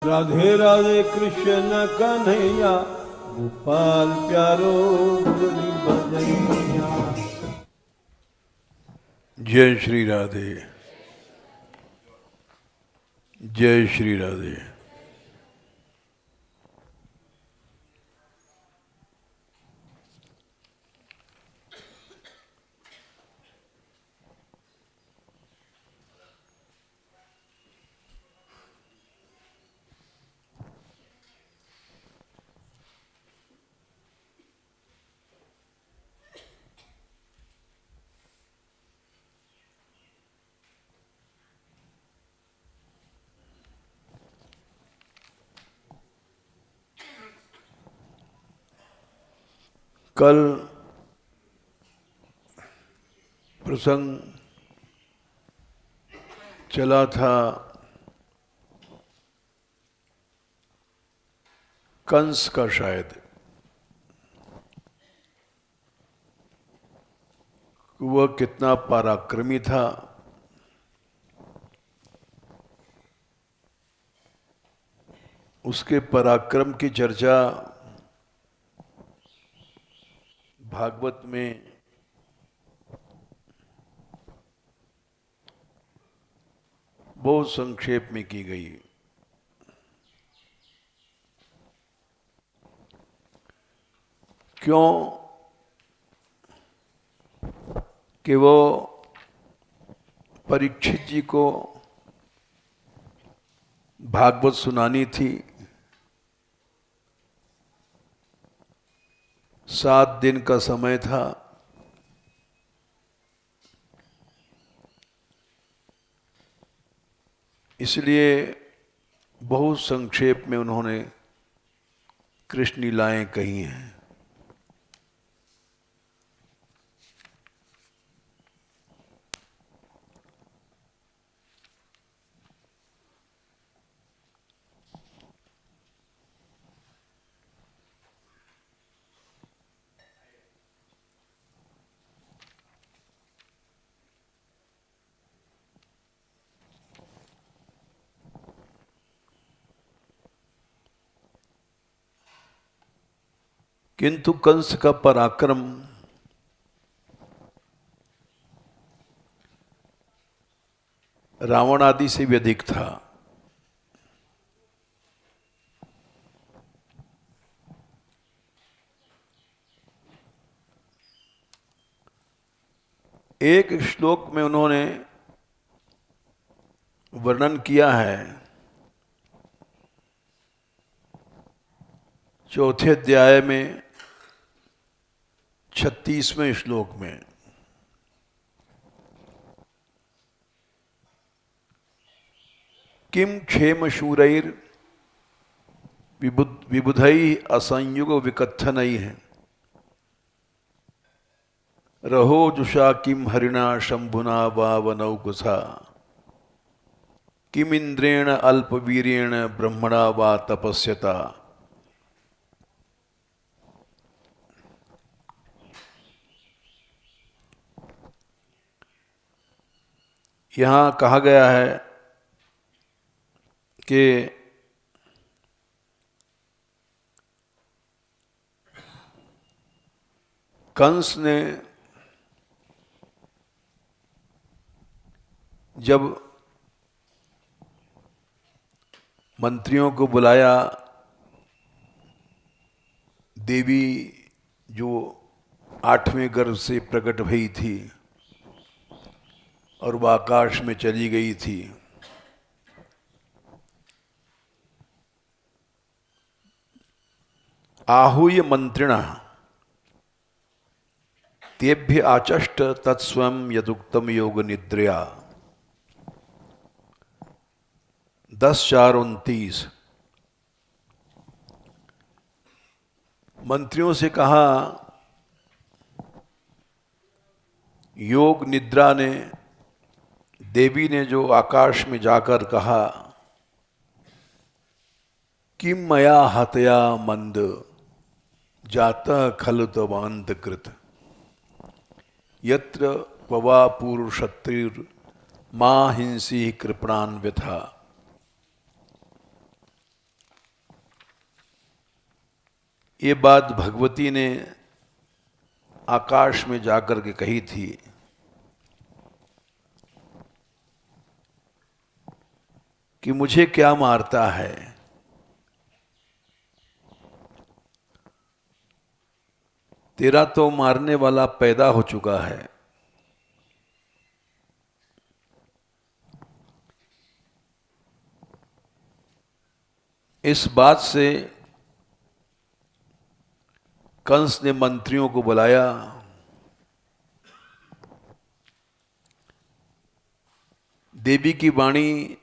राधे राधे कृष्ण कन्हैया गोपाल प्यारो मुरली बजैया। जय श्री राधे, जय श्री राधे। कल प्रसंग चला था कंस का, शायद वह कितना पराक्रमी था। उसके पराक्रम की चर्चा भागवत में बहुत संक्षेप में की गई। क्यों कि वो परीक्षित जी को भागवत सुनानी थी। 7 दिन का समय था। इसलिए बहुत संक्षेप में उन्होंने कृष्ण लीलाएं कही हैं। किंतु कंस का पराक्रम रावण आदि से भी अधिक था। एक श्लोक में उन्होंने वर्णन किया है, 4थे अध्याय में 36वें श्लोक में, किम क्षेम शूरैर विबुधै असंयुग विकथनैः रहो जुषा किम हरिणा शंभुना वा वनौकुसा किम इंद्रेण अल्पवीर्येण ब्रह्मणा वा तपस्यता। यहां कहा गया है कि कंस ने जब मंत्रियों को बुलाया, देवी जो 8वें गर्भ से प्रकट हुई थी और वह आकाश में चली गई थी, आहूय मंत्रिणः तेभ्य आचष्ट तत्स्वं यदुक्तम योग निद्रया। 10:4-29 मंत्रियों से कहा, योग निद्रा ने, देवी ने जो आकाश में जाकर कहा, किम मया हतया मंद जातः खलु तवान्त कृत यत्र पवा पूर्वशत्रुर मां हिंसी कृपणान व्यथा। ये बात भगवती ने आकाश में जाकर के कही थी। कि मुझे क्या मारता है, तेरा तो मारने वाला पैदा हो चुका है। इस बात से कंस ने मंत्रियों को बुलाया। देवी की वाणी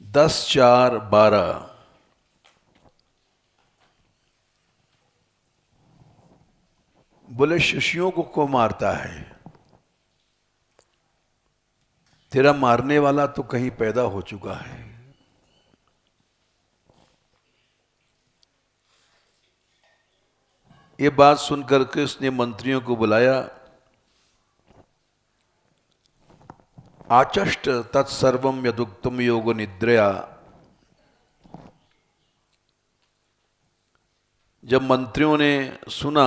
10:4:12 बोले शिष्यों को मारता है, तेरा मारने वाला तो कहीं पैदा हो चुका है। ये बात सुनकर के उसने मंत्रियों को बुलाया। आचष्ट तत्सर्वम यदुक्तम योग निद्रया। जब मंत्रियों ने सुना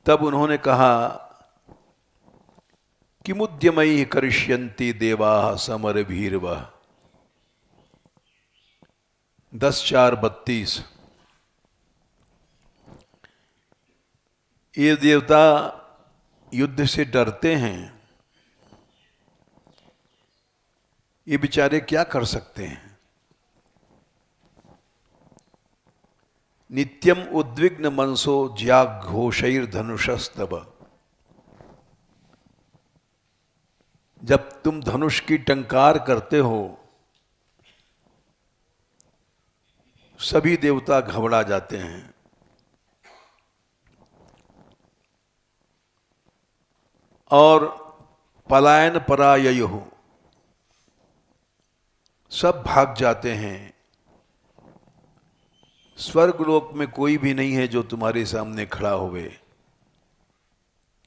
तब उन्होंने कहा कि मुद्यमयी करिष्यन्ति देवाः समरभीर्वा। 10:4:32 ये देवता युद्ध से डरते हैं, ये बेचारे क्या कर सकते हैं। नित्यम उद्विग्न मनसो ज्याघोषैर धनुषस्तव। जब तुम धनुष की टंकार करते हो सभी देवता घबरा जाते हैं। और पलायन पराययुः, सब भाग जाते हैं। स्वर्गलोक में कोई भी नहीं है जो तुम्हारे सामने खड़ा हुए,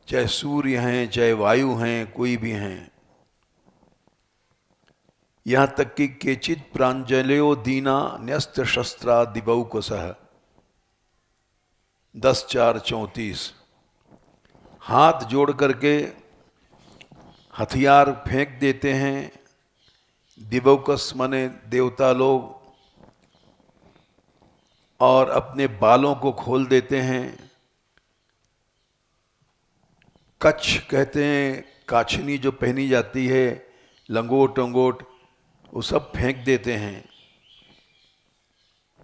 चाहे सूर्य हैं, चाहे वायु हैं, कोई भी हैं। यहां तक कि केचित प्रांजलयो दीना न्यस्त शस्त्रा दिवौकसः। 10:4:34 हाथ जोड़ करके हथियार फेंक देते हैं। दिवौकस माने देवता लोग, और अपने बालों को खोल देते हैं। कच्छ कहते हैं, काछनी जो पहनी जाती है, लंगोट अंगोट, वो सब फेंक देते हैं।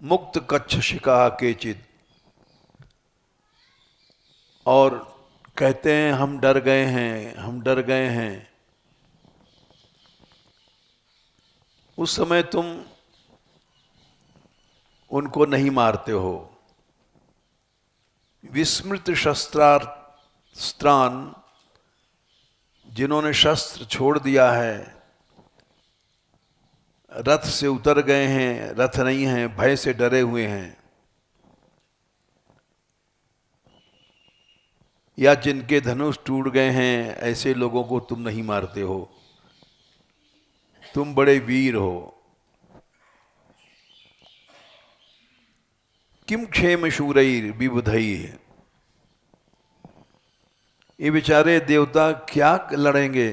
मुक्त कच्छ शिका केचित, और कहते हैं हम डर गए हैं, हम डर गए हैं। उस समय तुम उनको नहीं मारते हो। विस्मृत शस्त्रास्त्रान, जिन्होंने शस्त्र छोड़ दिया है, रथ से उतर गए हैं, रथ नहीं हैं, भय से डरे हुए हैं, या जिनके धनुष टूट गए हैं, ऐसे लोगों को तुम नहीं मारते हो। तुम बड़े वीर हो। किम क्षेम शूरैर विबुधैः। ये बेचारे देवता क्या लड़ेंगे,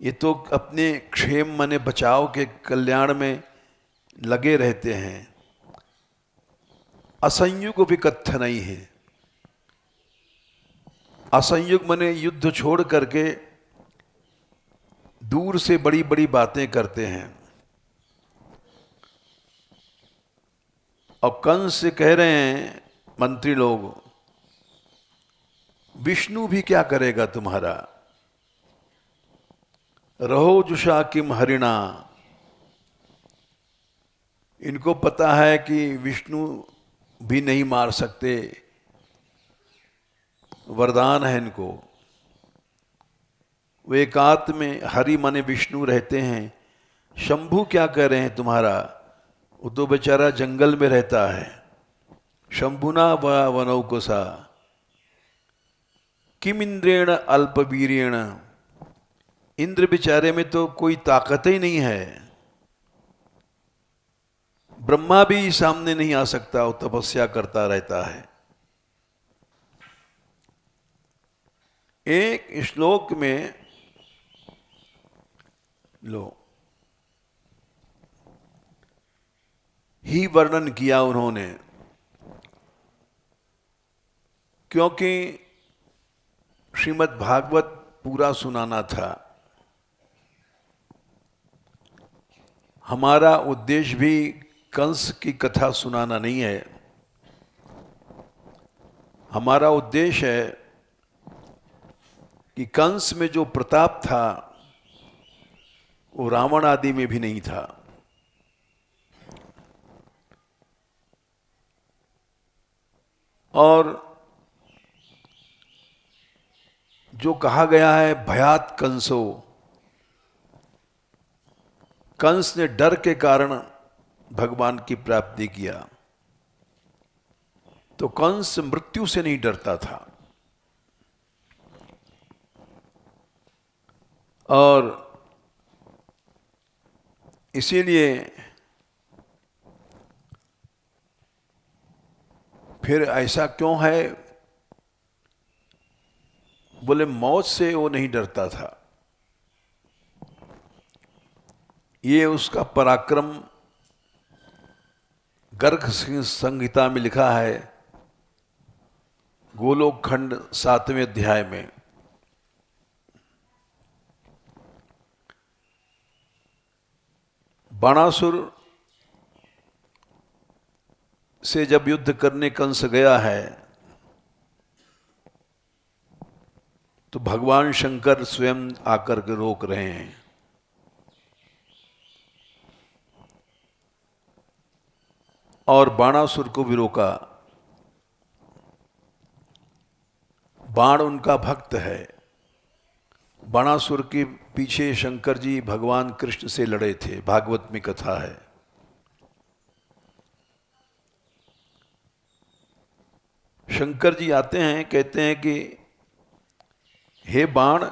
ये तो अपने क्षेम माने बचाव के कल्याण में लगे रहते हैं। असंयुग विकत्थ नहीं है। असंयुग माने युद्ध छोड़ करके दूर से बड़ी बड़ी बातें करते हैं। और कंस से कह रहे हैं मंत्री लोग, विष्णु भी क्या करेगा तुम्हारा। रहो जुषा किम हरिणा। इनको पता है कि विष्णु भी नहीं मार सकते, वरदान है इनको। वे एकांत में हरि माने विष्णु रहते हैं। शंभु क्या कह रहे हैं तुम्हारा, वो तो बेचारा जंगल में रहता है। शंभुना व वनौकसा किम इंद्रेण अल्पवीर्येण। इंद्र बेचारे में तो कोई ताकत ही नहीं है। ब्रह्मा भी सामने नहीं आ सकता, वो तपस्या करता रहता है। एक श्लोक में लो ही वर्णन किया उन्होंने, क्योंकि श्रीमद् भागवत पूरा सुनाना था। हमारा उद्देश्य भी कंस की कथा सुनाना नहीं है। हमारा उद्देश्य है कि कंस में जो प्रताप था वो रावण आदि में भी नहीं था। और जो कहा गया है भयात कंसो, कंस ने डर के कारण भगवान की प्राप्ति किया, तो कंस मृत्यु से नहीं डरता था। और इसीलिए फिर ऐसा क्यों है? बोले मौत से वो नहीं डरता था। ये उसका पराक्रम गर्ग संहिता में लिखा है, गोलोक खंड 7वें अध्याय में। बाणासुर से जब युद्ध करने कंस गया है तो भगवान शंकर स्वयं आकर के रोक रहे हैं। और बाणासुर को भी रोका। बाण उनका भक्त है। बाणासुर के पीछे शंकर जी भगवान कृष्ण से लड़े थे, भागवत में कथा है। शंकर जी आते हैं, कहते हैं कि हे बाण,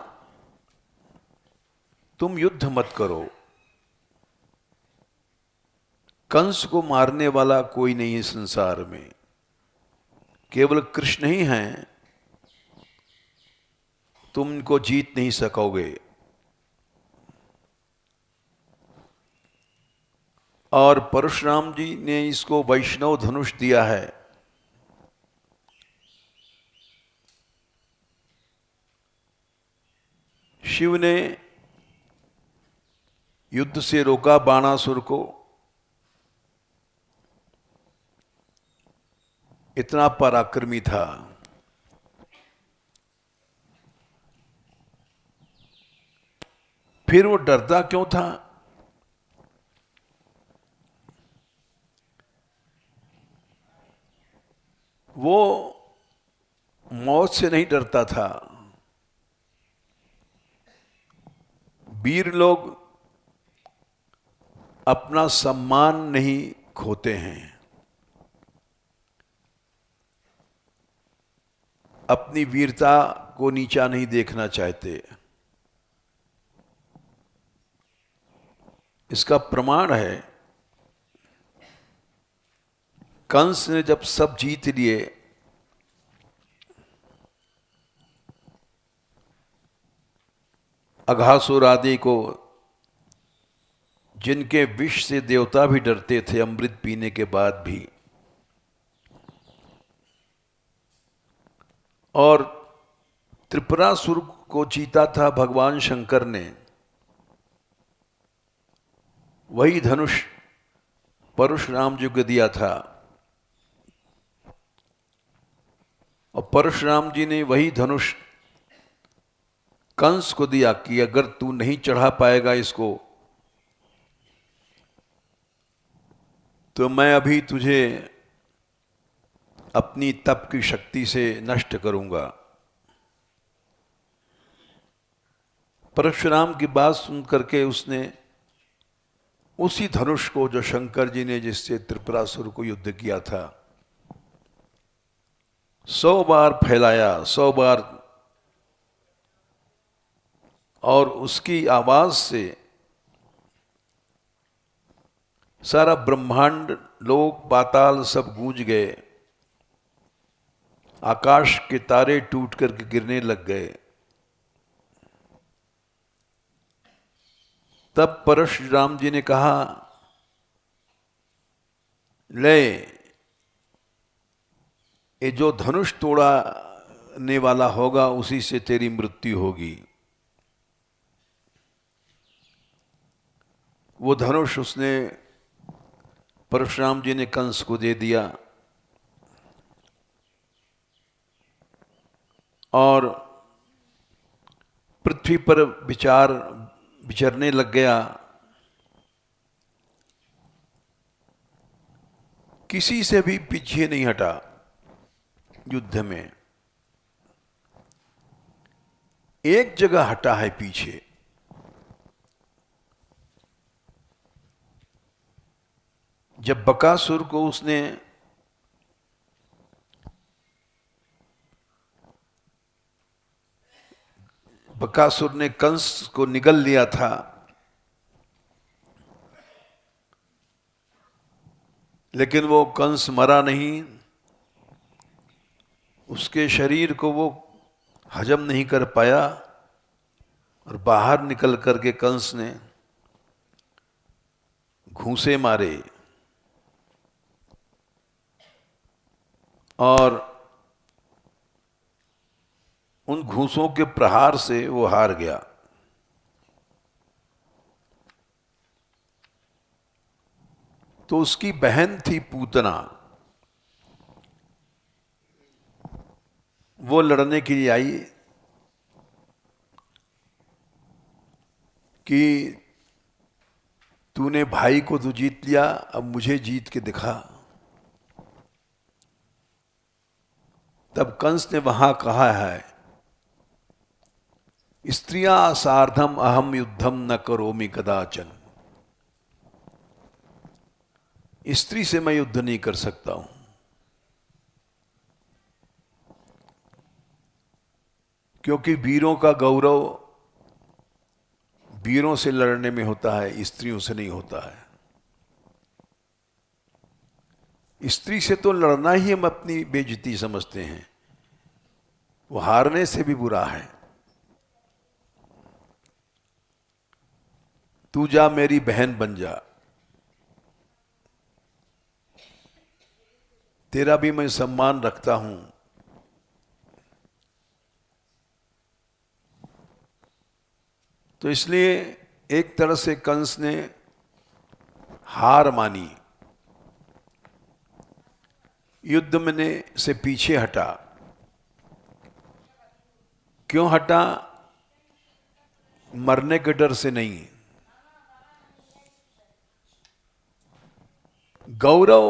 तुम युद्ध मत करो। कंस को मारने वाला कोई नहीं है संसार में, केवल कृष्ण ही हैं। तुम इनको जीत नहीं सकोगे। और परशुराम जी ने इसको वैष्णव धनुष दिया है। शिव ने युद्ध से रोका बाणासुर को। इतना पराक्रमी था। फिर वो डरता क्यों था? वो मौत से नहीं डरता था। वीर लोग अपना सम्मान नहीं खोते हैं, अपनी वीरता को नीचा नहीं देखना चाहते। इसका प्रमाण है, कंस ने जब सब जीत लिए, अघासुर आदि को, जिनके विष से देवता भी डरते थे अमृत पीने के बाद भी, और त्रिपुरासुर को जीता था भगवान शंकर ने। वही धनुष परशुराम जी को दिया था, और परशुराम जी ने वही धनुष कंस को दिया कि अगर तू नहीं चढ़ा पाएगा इसको तो मैं अभी तुझे अपनी तप की शक्ति से नष्ट करूंगा। परशुराम की बात सुन करके उसने उसी धनुष को, जो शंकर जी ने जिससे त्रिपुरासुर को युद्ध किया था, 100 बार फैलाया, 100 बार, और उसकी आवाज से सारा ब्रह्मांड, लोक पाताल सब गूंज गए, आकाश के तारे टूट करके गिरने लग गए। तब परशुराम जी ने कहा, ले, ये जो धनुष तोड़ने वाला होगा उसी से तेरी मृत्यु होगी। वो धनुष उसने, परशुराम जी ने कंस को दे दिया और पृथ्वी पर विचरने लग गया। किसी से भी पीछे नहीं हटा युद्ध में। एक जगह हटा है पीछे, जब बकासुर को उसने बकासुर ने कंस को निगल लिया था, लेकिन वो कंस मरा नहीं। उसके शरीर को वो हजम नहीं कर पाया और बाहर निकल करके कंस ने घूंसे मारे और उन घूंसों के प्रहार से वो हार गया। तो उसकी बहन थी पूतना, वो लड़ने के लिए आई कि तूने भाई को तो जीत लिया, अब मुझे जीत के दिखा। तब कंस ने वहां कहा है, स्त्रिया सार्धम अहम युद्धम न करोमि कदाचन। स्त्री से मैं युद्ध नहीं कर सकता हूं, क्योंकि वीरों का गौरव वीरों से लड़ने में होता है, स्त्रियों से नहीं होता है। स्त्री से तो लड़ना ही हम अपनी बेइज्जती समझते हैं, वो हारने से भी बुरा है। तू जा, मेरी बहन बन जा, तेरा भी मैं सम्मान रखता हूं। तो इसलिए एक तरह से कंस ने हार मानी, युद्ध में से पीछे हटा। क्यों हटा? मरने के डर से नहीं, गौरव,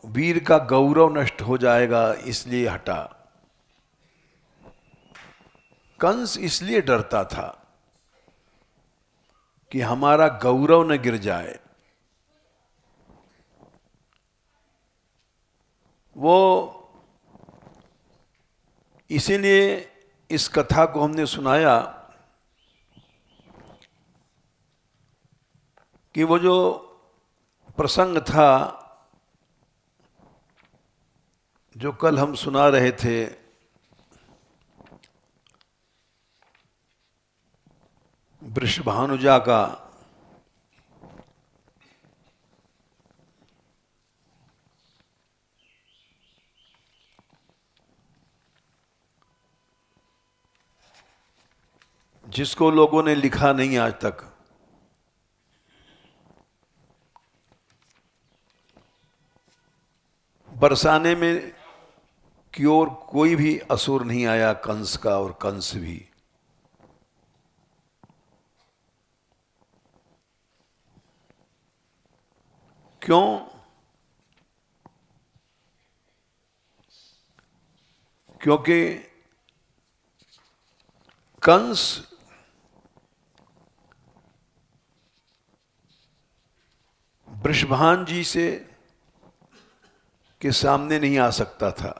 वीर का गौरव नष्ट हो जाएगा इसलिए हटा। कंस इसलिए डरता था कि हमारा गौरव न गिर जाए। वो इसीलिए इस कथा को हमने सुनाया कि वो जो प्रसंग था जो कल हम सुना रहे थे, वृषभानुजा का, जिसको लोगों ने लिखा नहीं आज तक। बरसाने में की ओर कोई भी असुर नहीं आया कंस का, और कंस भी। क्यों? क्योंकि कंस वृषभान जी से के सामने नहीं आ सकता था।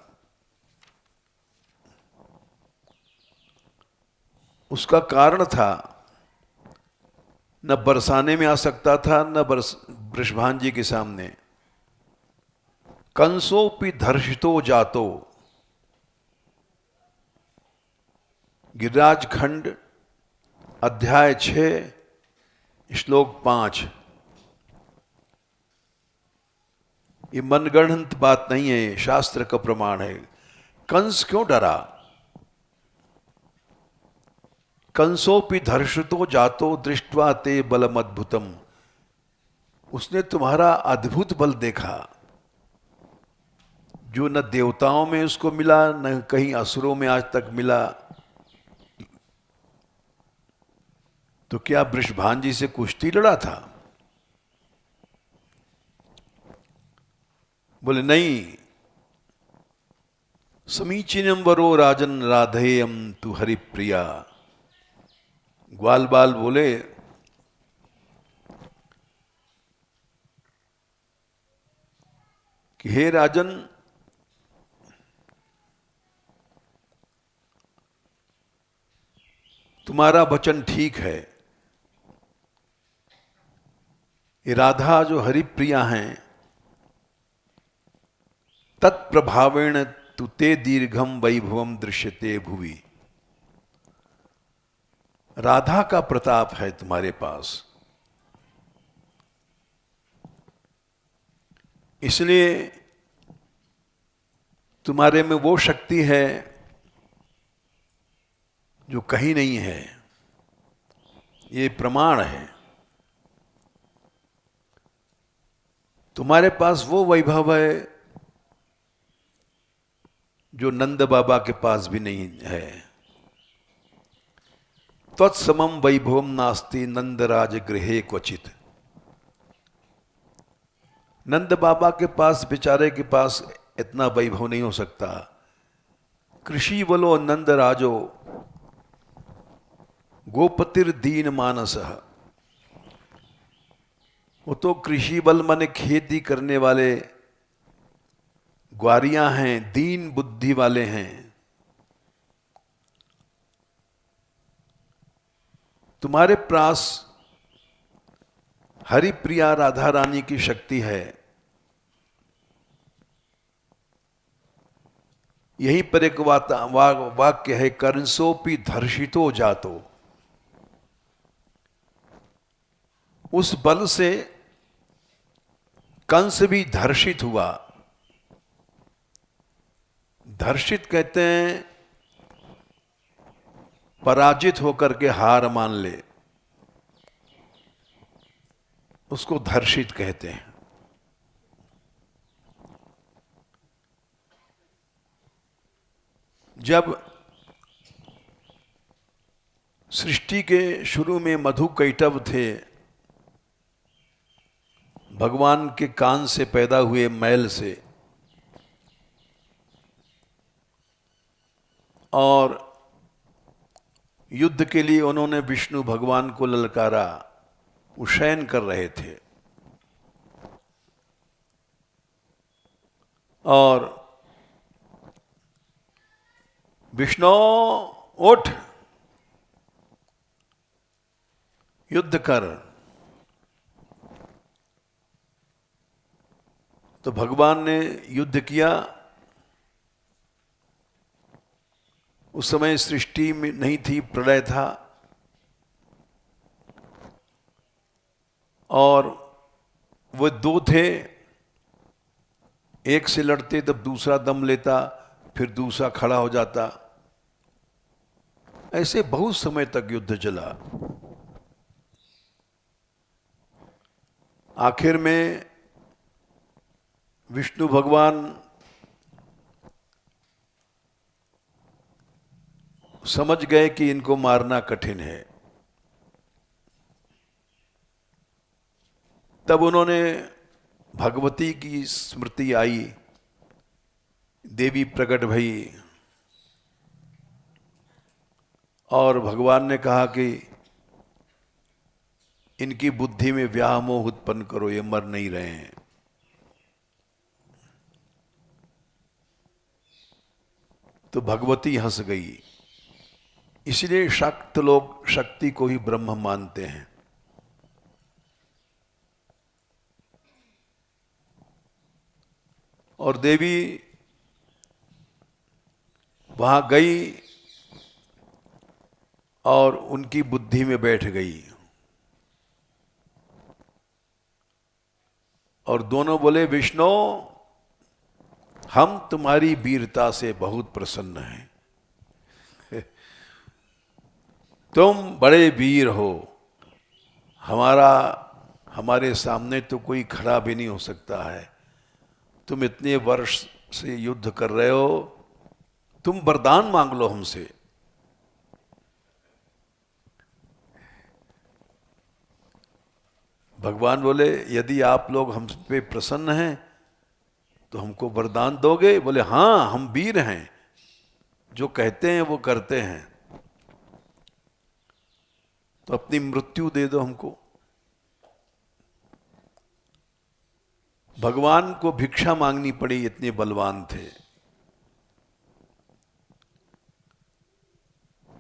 उसका कारण था, न बरसाने में आ सकता था, न वृषभान जी के सामने, कंसोपि धर्षितो जातो, गिरिराज खंड अध्याय 6 श्लोक 5। ये मनगढ़ंत बात नहीं है, शास्त्र का प्रमाण है। कंस क्यों डरा? कंसोपि धर्षितो जातो दृष्ट्वा ते बलम अद्भुतम, उसने तुम्हारा अद्भुत बल देखा जो न देवताओं में उसको मिला, न कहीं असुरों में आज तक मिला। तो क्या वृषभान जी से कुश्ती लड़ा था? बोले नहीं। समीचीनम वरो राजन राधेयम तु हरिप्रिया। ग्वाल बाल बोले कि हे राजन, तुम्हारा वचन ठीक है। ये राधा जो हरिप्रिया हैं, तत्प्रभावेण तु ते दीर्घम वैभवम दृश्यते भुवि। राधा का प्रताप है तुम्हारे पास, इसलिए तुम्हारे में वो शक्ति है जो कहीं नहीं है। ये प्रमाण है। तुम्हारे पास वो वैभव है जो नंद बाबा के पास भी नहीं है। तत्समम वैभवम नास्ति नंदराज गृहे क्वचित। नंद बाबा के पास, बेचारे के पास इतना वैभव नहीं हो सकता। कृषि बलो नंद राजो गोपतिर दीन मानस। वो तो कृषि बल माने खेती करने वाले ग्वारियां हैं, दीन बुद्धि वाले हैं। तुम्हारे पास हरिप्रिया राधा रानी की शक्ति है। यहीं पर एक वाक्य है, कंसोपि धर्षितो जातो। उस बल से कंस भी धर्षित हुआ। धर्षित कहते हैं पराजित होकर के हार मान ले, उसको धर्षित कहते हैं। जब सृष्टि के शुरू में मधु कैटभ थे, भगवान के कान से पैदा हुए मैल से, और युद्ध के लिए उन्होंने विष्णु भगवान को ललकारा। वो शयन कर रहे थे और विष्णु उठ, युद्ध कर। तो भगवान ने युद्ध किया। उस समय सृष्टि में नहीं थी, प्रलय था, और वो दो थे। एक से लड़ते तब दूसरा दम लेता, फिर दूसरा खड़ा हो जाता। ऐसे बहुत समय तक युद्ध चला। आखिर में विष्णु भगवान समझ गए कि इनको मारना कठिन है। तब उन्होंने, भगवती की स्मृति आई, देवी प्रकट भई, और भगवान ने कहा कि इनकी बुद्धि में व्यामोह उत्पन्न करो, ये मर नहीं रहे हैं। तो भगवती हंस गई। इसलिए शाक्त लोग शक्ति को ही ब्रह्म मानते हैं। और देवी वहां गई और उनकी बुद्धि में बैठ गई और दोनों बोले, विष्णु हम तुम्हारी वीरता से बहुत प्रसन्न हैं। तुम बड़े वीर हो, हमारे सामने तो कोई खड़ा भी नहीं हो सकता है। तुम इतने वर्ष से युद्ध कर रहे हो, तुम वरदान मांग लो हमसे। भगवान बोले, यदि आप लोग हम पे प्रसन्न हैं तो हमको वरदान दोगे? बोले, हाँ, हम वीर हैं, जो कहते हैं वो करते हैं, तो अपनी मृत्यु दे दो हमको। भगवान को भिक्षा मांगनी पड़ी, इतने बलवान थे।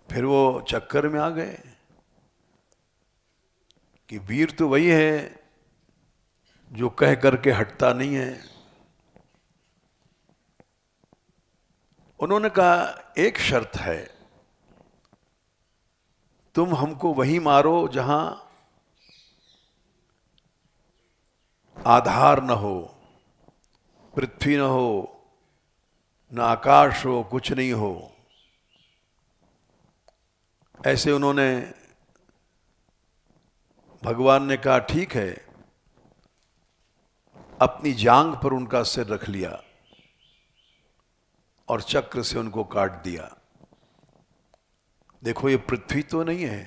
फिर वो चक्कर में आ गए कि वीर तो वही है जो कह करके हटता नहीं है। उन्होंने कहा, एक शर्त है, तुम हमको वहीं मारो जहां आधार न हो, पृथ्वी न हो, न आकाश हो, कुछ नहीं हो। ऐसे उन्होंने, भगवान ने कहा ठीक है, अपनी जांघ पर उनका सिर रख लिया और चक्र से उनको काट दिया। देखो, ये पृथ्वी तो नहीं है।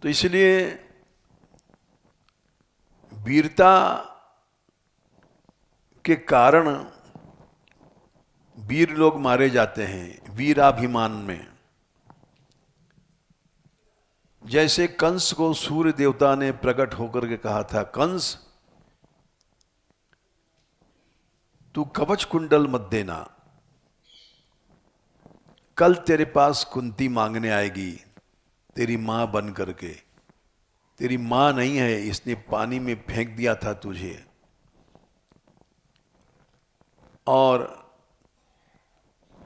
तो इसलिए वीरता के कारण वीर लोग मारे जाते हैं, वीराभिमान में। जैसे कंस को सूर्य देवता ने प्रकट होकर के कहा था, कंस तू कवच कुंडल मत देना, कल तेरे पास कुंती मांगने आएगी तेरी मां बन करके। तेरी मां नहीं है, इसने पानी में फेंक दिया था तुझे, और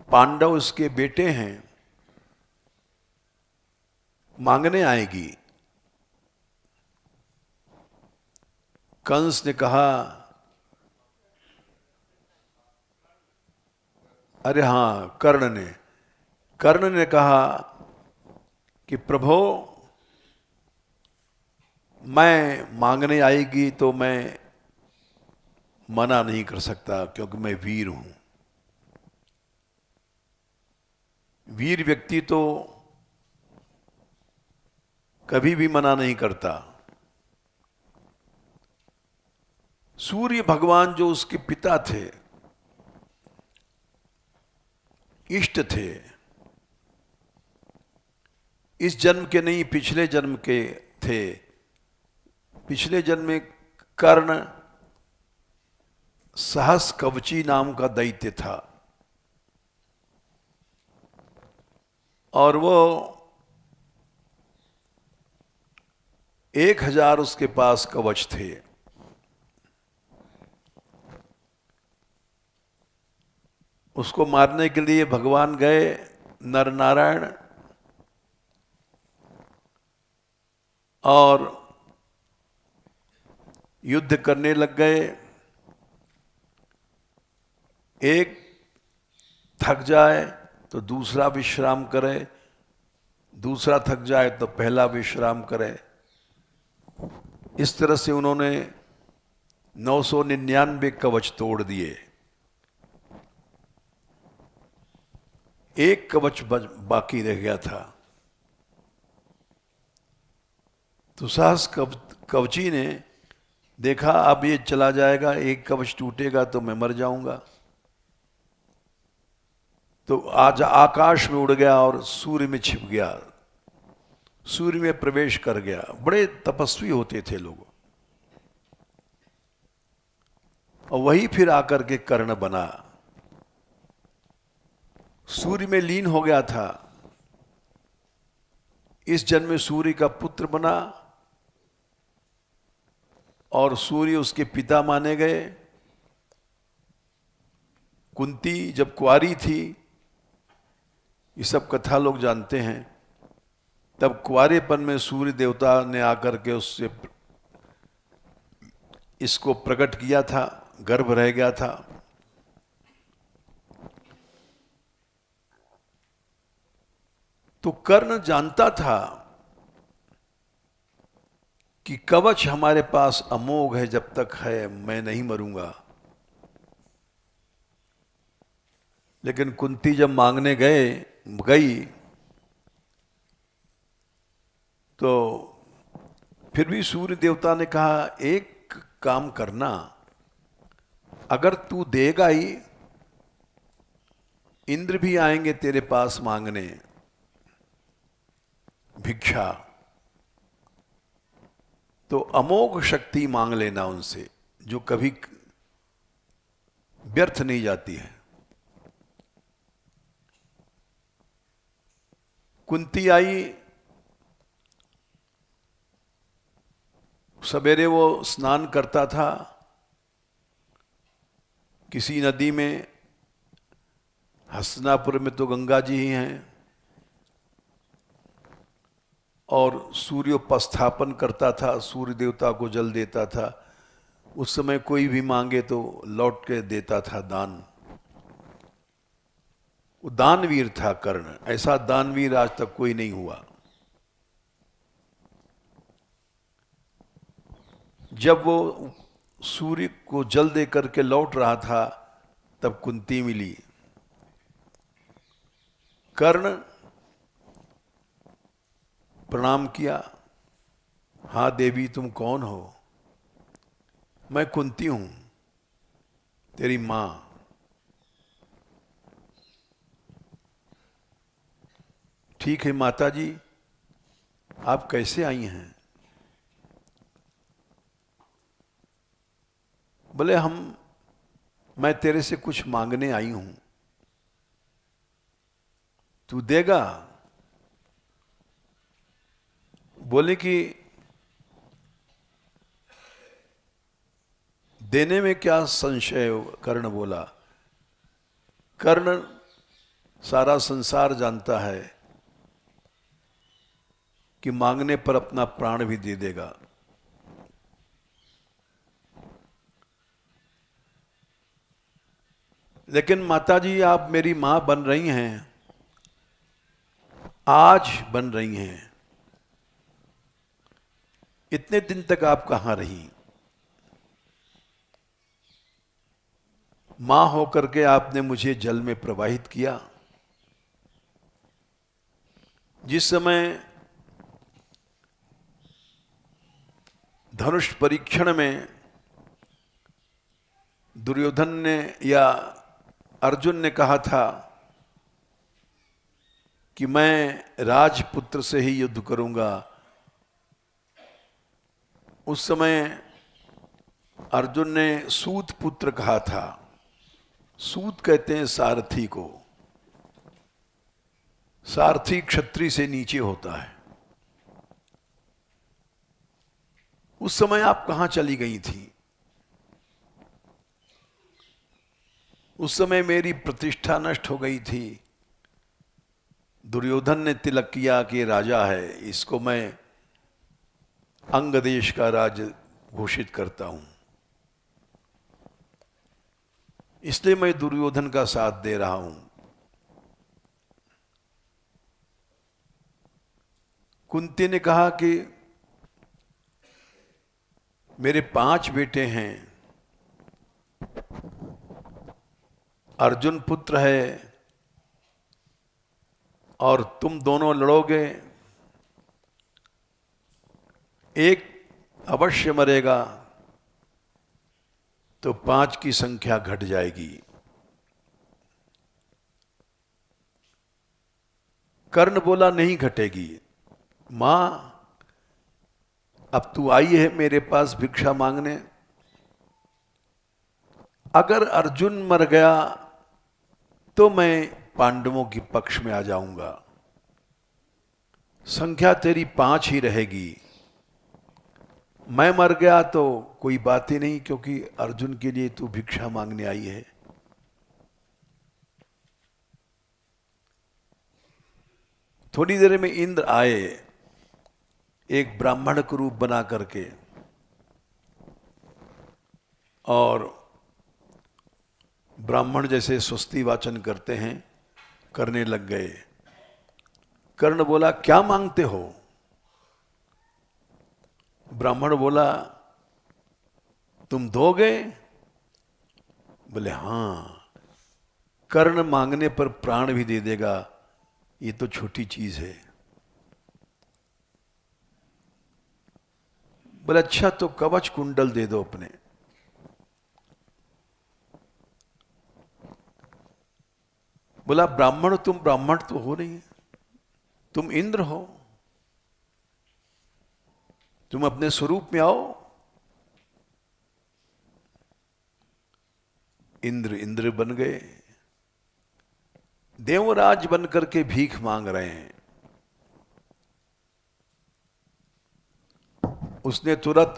पांडव उसके बेटे हैं, मांगने आएगी। कंस ने कहा, अरे हां, कर्ण ने कहा कि प्रभु, मैं मांगने आएगी तो मैं मना नहीं कर सकता, क्योंकि मैं वीर हूं। वीर व्यक्ति तो कभी भी मना नहीं करता। सूर्य भगवान जो उसके पिता थे, इष्ट थे, इस जन्म के नहीं, पिछले जन्म के थे। पिछले जन्म में कर्ण सहस कवची नाम का दैत्य था, और वो 1000 उसके पास कवच थे। उसको मारने के लिए भगवान गए, नर नारायण, और युद्ध करने लग गए। एक थक जाए तो दूसरा विश्राम करे, दूसरा थक जाए तो पहला विश्राम करे। इस तरह से उन्होंने 999 कवच तोड़ दिए। एक कवच बाकी रह गया था। तो सहस कवची ने देखा, अब ये चला जाएगा, एक कवच टूटेगा तो मैं मर जाऊंगा। तो आज आकाश में उड़ गया और सूर्य में छिप गया, सूर्य में प्रवेश कर गया। बड़े तपस्वी होते थे लोग। और वही फिर आकर के कर्ण बना, सूर्य में लीन हो गया था। इस जन्म में सूर्य का पुत्र बना, और सूर्य उसके पिता माने गए। कुंती जब कुंवारी थी, ये सब कथा लोग जानते हैं, तब कुंवारेपन में सूर्य देवता ने आकर के उससे इसको प्रकट किया था, गर्भ रह गया था। तो कर्ण जानता था कि कवच हमारे पास अमोघ है, जब तक है मैं नहीं मरूंगा। लेकिन कुंती जब मांगने गई तो फिर भी सूर्य देवता ने कहा, एक काम करना, अगर तू देगा ही, इंद्र भी आएंगे तेरे पास मांगने भिक्षा, तो अमोघ शक्ति मांग लेना उनसे, जो कभी व्यर्थ नहीं जाती है। कुंती आई, सवेरे वो स्नान करता था किसी नदी में, हस्तिनापुर में तो गंगा जी ही हैं, और सूर्योपस्थापन करता था, सूर्य देवता को जल देता था। उस समय कोई भी मांगे तो लौट के देता था दान। वो दानवीर था कर्ण, ऐसा दानवीर आज तक कोई नहीं हुआ। जब वो सूर्य को जल दे करके लौट रहा था, तब कुंती मिली। कर्ण प्रणाम किया, हाँ देवी तुम कौन हो? मैं कुंती हूं, तेरी मां। ठीक है माता जी, आप कैसे आई हैं? बोले मैं तेरे से कुछ मांगने आई हूं, तू देगा? बोले कि देने में क्या संशय? कर्ण बोला, कर्ण सारा संसार जानता है कि मांगने पर अपना प्राण भी दे देगा। लेकिन माताजी आप मेरी मां बन रही हैं, आज बन रही हैं, इतने दिन तक आप कहां रही? मां होकर के आपने मुझे जल में प्रवाहित किया। जिस समय धनुष परीक्षण में दुर्योधन ने या अर्जुन ने कहा था कि मैं राजपुत्र से ही युद्ध करूंगा, उस समय अर्जुन ने सूत पुत्र कहा था। सूत कहते हैं सारथी को। सारथी क्षत्रिय से नीचे होता है। उस समय आप कहां चली गई थी? उस समय मेरी प्रतिष्ठा नष्ट हो गई थी। दुर्योधन ने तिलक किया कि राजा है, इसको मैं अंग देश का राज घोषित करता हूं, इसलिए मैं दुर्योधन का साथ दे रहा हूं। कुंती ने कहा कि मेरे 5 बेटे हैं, अर्जुन पुत्र है और तुम दोनों लड़ोगे, एक अवश्य मरेगा, तो 5 की संख्या घट जाएगी। कर्ण बोला नहीं घटेगी। मां अब तू आई है मेरे पास भिक्षा मांगने, अगर अर्जुन मर गया तो मैं पांडवों के पक्ष में आ जाऊंगा, संख्या तेरी 5 ही रहेगी। मैं मर गया तो कोई बात ही नहीं, क्योंकि अर्जुन के लिए तू भिक्षा मांगने आई है। थोड़ी देर में इंद्र आए एक ब्राह्मण का रूप बना करके, और ब्राह्मण जैसे स्वस्ति वाचन करते हैं करने लग गए। कर्ण बोला, क्या मांगते हो? ब्राह्मण बोला, तुम दोगे? बोले, हां, कर्ण मांगने पर प्राण भी दे देगा, ये तो छोटी चीज है। बोले, अच्छा तो कवच कुंडल दे दो अपने। बोला, ब्राह्मण, तुम ब्राह्मण तो हो नहीं, तुम इंद्र हो, तुम अपने स्वरूप में आओ। इंद्र इंद्र बन गए, देवराज बन करके भीख मांग रहे हैं। उसने तुरंत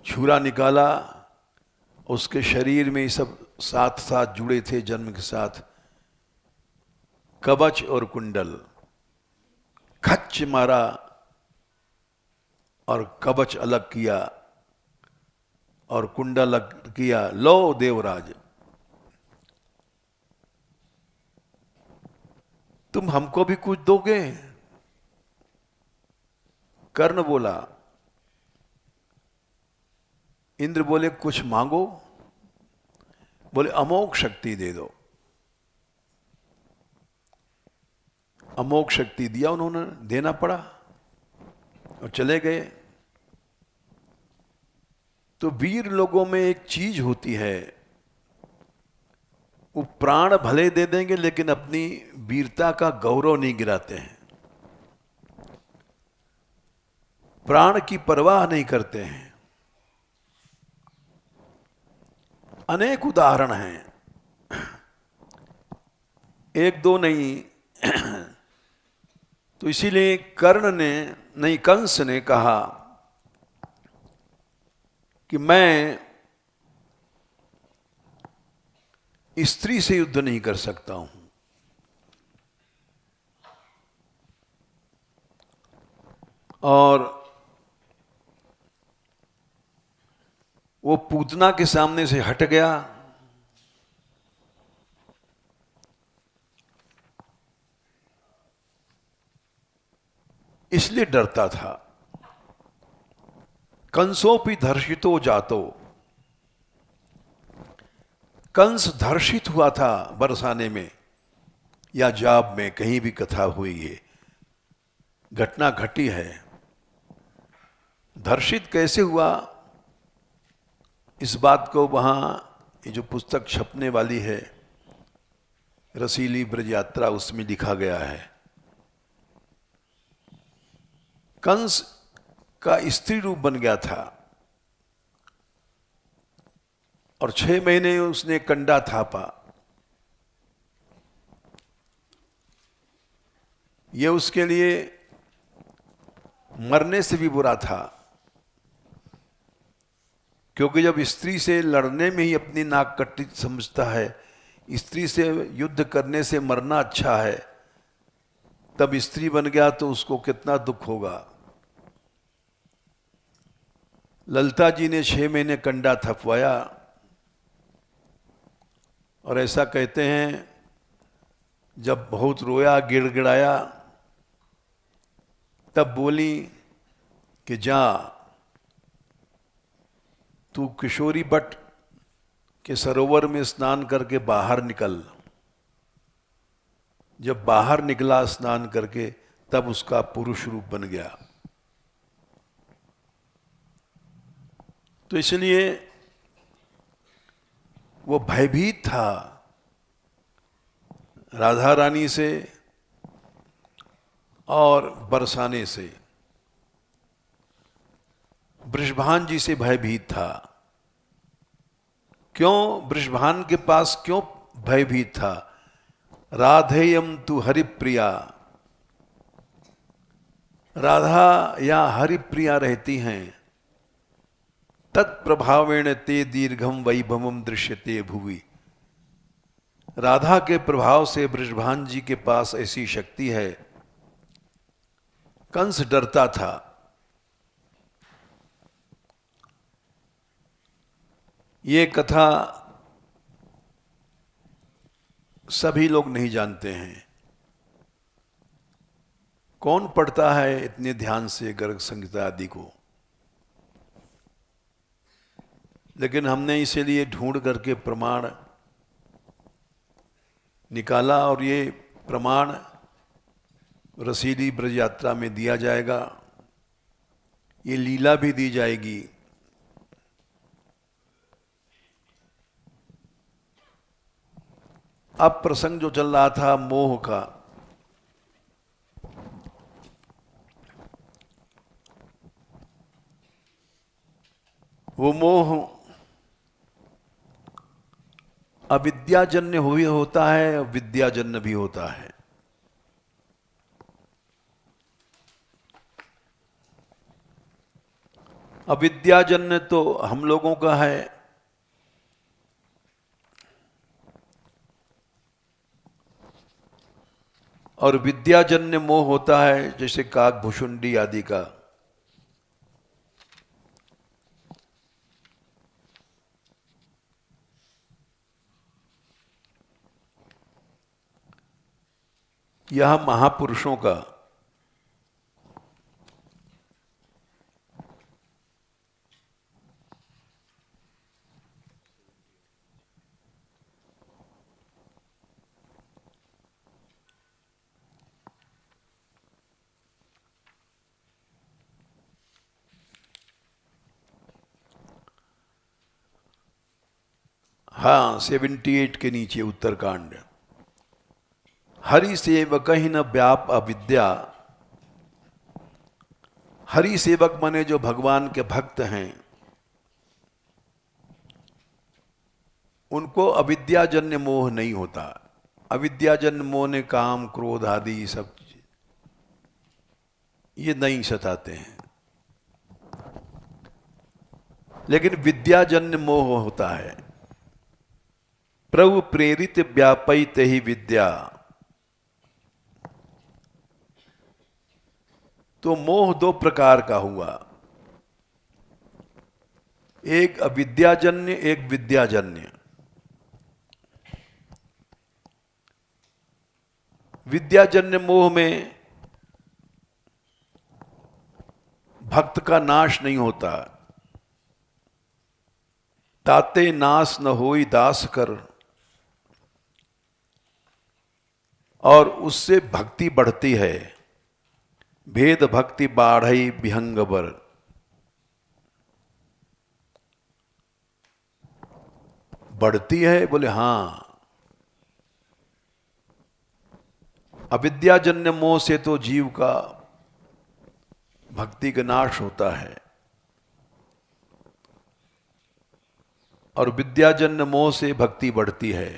छुरा निकाला, उसके शरीर में सब साथ साथ जुड़े थे जन्म के साथ, कवच और कुंडल, खच्च मारा और कवच अलग किया और कुंडल अलग किया। लो देवराज, तुम हमको भी कुछ दोगे? कर्ण बोला, इंद्र बोले, कुछ मांगो। बोले, अमोघ शक्ति दे दो। अमोघ शक्ति दिया उन्होंने, देना पड़ा और चले गए। तो वीर लोगों में एक चीज होती है, वो प्राण भले दे देंगे लेकिन अपनी वीरता का गौरव नहीं गिराते हैं, प्राण की परवाह नहीं करते हैं। अनेक उदाहरण हैं, एक दो नहीं। तो इसीलिए कर्ण ने नहीं, कंस ने कहा कि मैं स्त्री से युद्ध नहीं कर सकता हूं। और वो पूतना के सामने से हट गया। इसलिए डरता था। कंसोपि धर्षितो जातो, कंस धर्षित हुआ था बरसाने में या जाब में, कहीं भी कथा हुई है, घटना घटी है। धर्षित कैसे हुआ, इस बात को वहां ये जो पुस्तक छपने वाली है रसीली ब्रज यात्रा, उसमें लिखा गया है। कंस का स्त्री रूप बन गया था और 6 महीने उसने कंडा थापा। यह उसके लिए मरने से भी बुरा था, क्योंकि जब स्त्री से लड़ने में ही अपनी नाक कट्टी समझता है, स्त्री से युद्ध करने से मरना अच्छा है, तब स्त्री बन गया तो उसको कितना दुख होगा। ललिता जी ने 6 महीने कंडा थपवाया और ऐसा कहते हैं जब बहुत रोया, गिड़गिड़ाया, तब बोली कि जा तू किशोरी बट के सरोवर में स्नान करके बाहर निकल। जब बाहर निकला स्नान करके, तब उसका पुरुष रूप बन गया। तो इसलिए वो भयभीत था राधा रानी से और बरसाने से, वृषभान जी से भयभीत था। क्यों वृषभान के पास क्यों भयभीत था? राधेयम तु हरिप्रिया राधा या हरिप्रिया रहती हैं, तत्प्रभावेण ते दीर्घम वैभवम दृश्यते भुवि। राधा के प्रभाव से बृषभान जी के पास ऐसी शक्ति है। कंस डरता था, ये कथा सभी लोग नहीं जानते हैं। कौन पढ़ता है इतने ध्यान से गर्ग संहिता आदि को? लेकिन हमने इसीलिए ढूंढ करके प्रमाण निकाला, और ये प्रमाण रसीली ब्रज यात्रा में दिया जाएगा। ये लीला भी दी जाएगी। अब प्रसंग जो चल रहा था मोह का, वो मोह अविद्याजन्य हुई होता है, विद्याजन्य भी होता है। अविद्याजन्य तो हम लोगों का है, और विद्याजन्य मोह होता है जैसे काक भुषुंडी आदि का। यह महापुरुषों का हाँ 78 के नीचे उत्तरकांड। हरि सेवक ही न व्याप अविद्या। हरि सेवक माने जो भगवान के भक्त हैं, उनको अविद्याजन्य मोह नहीं होता। अविद्याजन्य मोह ने काम क्रोध आदि सब ये नहीं सताते हैं, लेकिन विद्याजन्य मोह होता है। प्रभु प्रेरित व्यापैत ही विद्या। तो मोह दो प्रकार का हुआ, एक अविद्याजन्य, एक विद्याजन्य। विद्याजन्य मोह में भक्त का नाश नहीं होता। ताते नाश न होई दास कर, और उससे भक्ति बढ़ती है। भेद भक्ति बाढ़ई विहंग बर। बढ़ती है? बोले हां। अविद्याजन्य मोह से तो जीव का भक्ति का नाश होता है, और विद्याजन्य मोह से भक्ति बढ़ती है।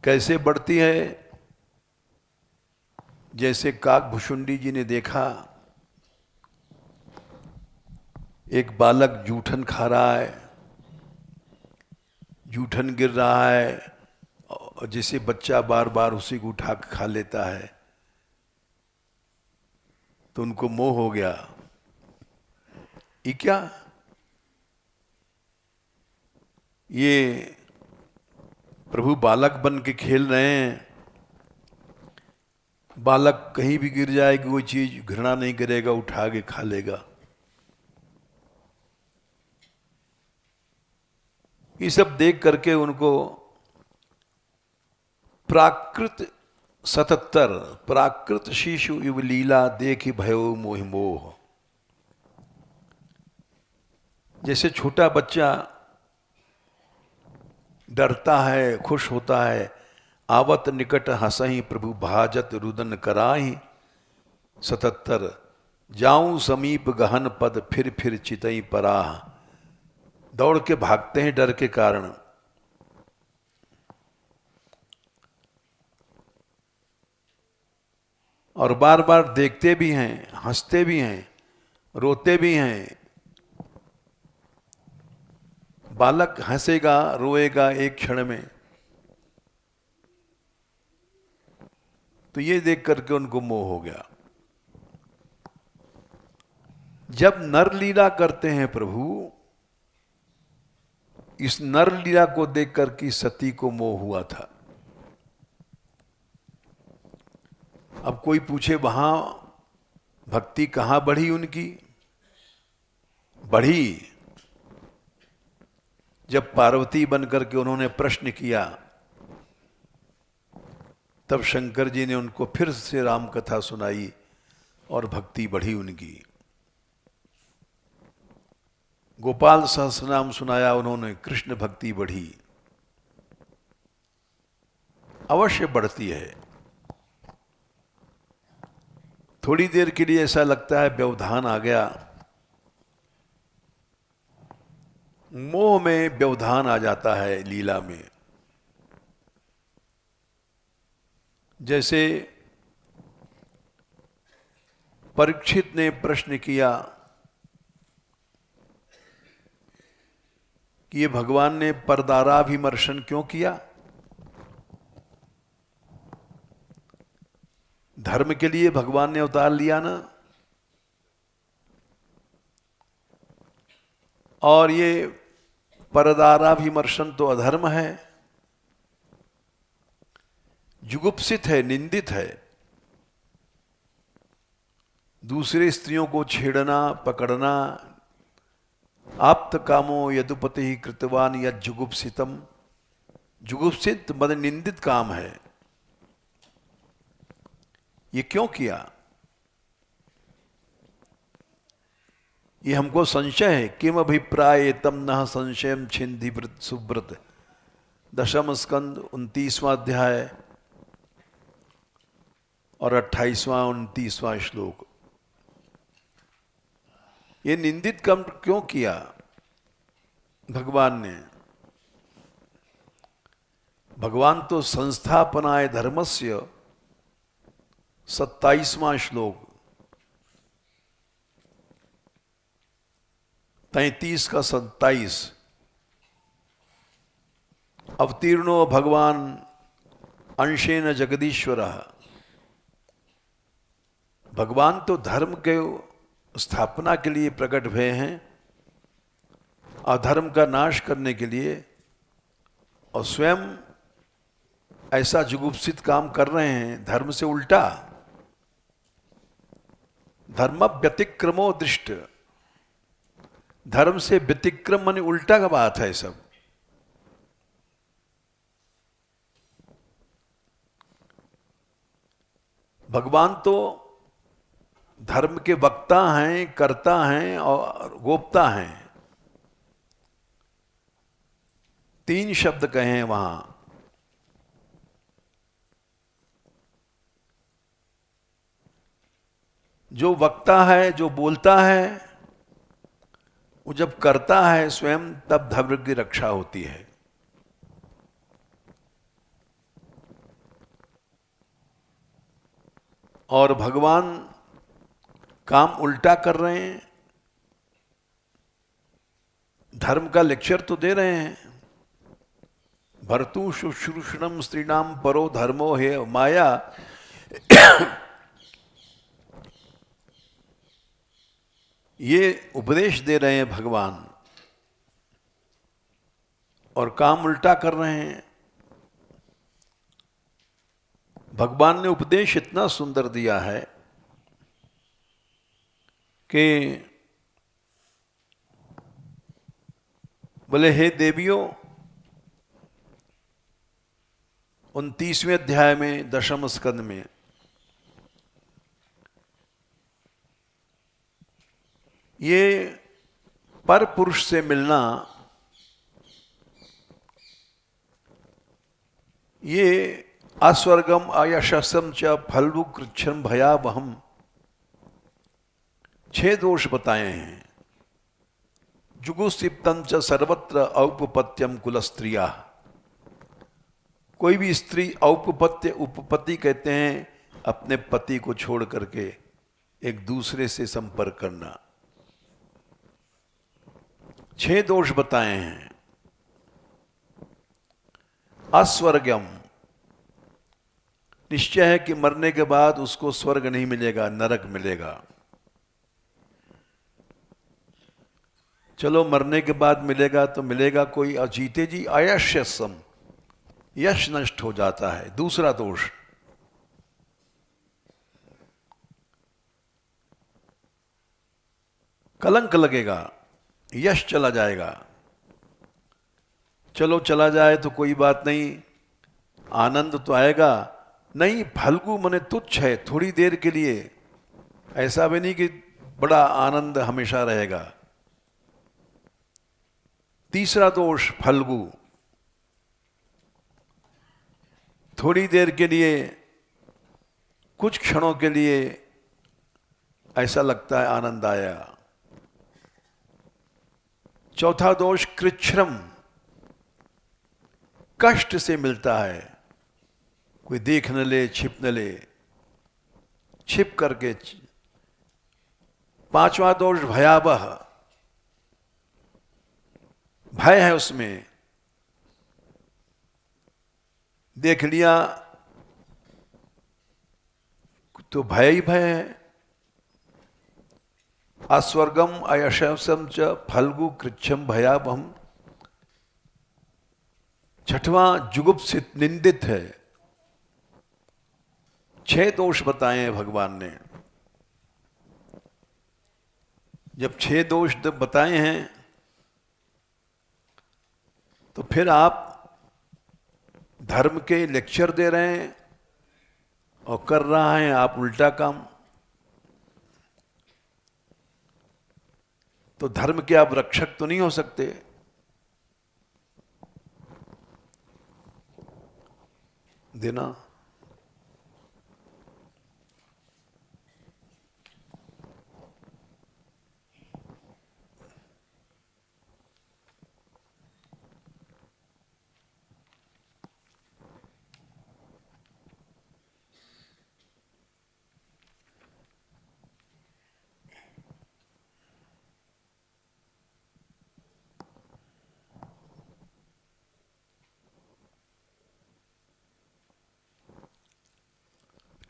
कैसे बढ़ती है? जैसे काक भुषुंडी जी ने देखा, एक बालक जूठन खा रहा है, जूठन गिर रहा है, और जैसे बच्चा बार बार उसी को उठा के खा लेता है, तो उनको मोह हो गया। ये क्या? ये प्रभु बालक बन के खेल रहे हैं। बालक कहीं भी गिर जाएगी, वो चीज घृणा नहीं करेगा, उठा के खा लेगा। ये सब देख करके उनको प्राकृत 77 प्राकृत शिशु युव लीला देखी भयो मोहि मोह। जैसे छोटा बच्चा डरता है, खुश होता है, आवत निकट हंसही प्रभु भाजत रुदन कराही। 77 जाऊं समीप गहन पद फिर चितई पराह। दौड़ के भागते हैं डर के कारण। और बार बार देखते भी हैं, हंसते भी हैं, रोते भी हैं। बालक हंसेगा रोएगा एक क्षण में, तो ये देख करके उनको मोह हो गया। जब नर लीला करते हैं प्रभु, इस नर लीला को देख करके सती को मोह हुआ था। अब कोई पूछे वहां भक्ति कहां बढ़ी उनकी? बढ़ी जब पार्वती बनकर के उन्होंने प्रश्न किया, तब शंकर जी ने उनको फिर से राम कथा सुनाई और भक्ति बढ़ी उनकी। गोपाल सहस्रनाम सुनाया उन्होंने, कृष्ण भक्ति बढ़ी। अवश्य बढ़ती है। थोड़ी देर के लिए ऐसा लगता है व्यवधान आ गया, मोह में व्यवधान आ जाता है लीला में। जैसे परीक्षित ने प्रश्न किया कि ये भगवान ने परदाराभिमर्शन क्यों किया? धर्म के लिए भगवान ने अवतार लिया ना। और ये परदाराभिमर्शन तो अधर्म है, जुगुप्सित है, निंदित है। दूसरे स्त्रियों को छेड़ना, पकड़ना, आप्त कामो यदुपति कृतवान यद जुगुप्सितम, जुगुप्सित मद निंदित काम है। ये क्यों किया? ये हमको संशय है। किम अभिप्राय तम न संशयम छिंदी व्रत सुव्रत, दशम स्कंद 29वां अध्याय और 28वां 29वां श्लोक। ये निंदित कर्म क्यों किया भगवान ने? भगवान तो संस्थापनाय धर्मस्य 27वां श्लोक 33 का 27, अवतीर्णो भगवान अंशेन जगदीश्वर। भगवान तो धर्म के स्थापना के लिए प्रकट हुए हैं, अधर्म का नाश करने के लिए, और स्वयं ऐसा जुगुप्सित काम कर रहे हैं धर्म से उल्टा। धर्म व्यतिक्रमो दृष्ट, धर्म से व्यतिक्रम माने उल्टा का बात है सब। भगवान तो धर्म के वक्ता हैं, कर्ता हैं और गोप्ता हैं। 3 शब्द कहे हैं वहां। जो वक्ता है, जो बोलता है, वो जब करता है स्वयं, तब धर्म की रक्षा होती है। और भगवान काम उल्टा कर रहे हैं। धर्म का लेक्चर तो दे रहे हैं, भर्तु शुश्रूषणम स्त्रीणाम परो धर्मो है माया। ये उपदेश दे रहे हैं भगवान, और काम उल्टा कर रहे हैं। भगवान ने उपदेश इतना सुंदर दिया है कि बोले, हे देवियों, 29वें अध्याय में 10वें स्कंद में, ये पर पुरुष से मिलना, ये अस्वर्गम अयशस्सम च फल्गु कृच्छम भयावहम, 6 दोष बताए हैं। जुगुप्सितम च सर्वत्र औपपत्यम कुल स्त्रिया। कोई भी स्त्री औपपत्य, उपपत्ति कहते हैं अपने पति को छोड़ करके एक दूसरे से संपर्क करना। 6 दोष बताए हैं। अस्वर्गम, निश्चय है कि मरने के बाद उसको स्वर्ग नहीं मिलेगा, नरक मिलेगा। चलो मरने के बाद मिलेगा तो मिलेगा कोई, अजीते जी अयशस्सम, यश नष्ट हो जाता है। दूसरा दोष, कलंक लगेगा, यश चला जाएगा। चलो चला जाए तो कोई बात नहीं, आनंद तो आएगा नहीं। फल्गु मने तुच्छ है, थोड़ी देर के लिए, ऐसा भी नहीं कि बड़ा आनंद हमेशा रहेगा। तीसरा दोष फल्गु, थोड़ी देर के लिए, कुछ क्षणों के लिए ऐसा लगता है आनंद आया। चौथा दोष कृच्छ्रम, कष्ट से मिलता है, कोई देख न ले, छिप न ले, छिप करके। पांचवा दोष भयावह, भय है उसमें, देख लिया तो भय ही भय है। अस्वर्गम अयशस्सम च फल्गु कृच्छ्रम भयावहम। छठवां जुगुप्सित, निंदित है। 6 दोष बताए हैं भगवान ने। जब 6 दोष बताए हैं तो फिर आप धर्म के लेक्चर दे रहे हैं और कर रहा है आप उल्टा काम। तो धर्म के आप रक्षक तो नहीं हो सकते। देना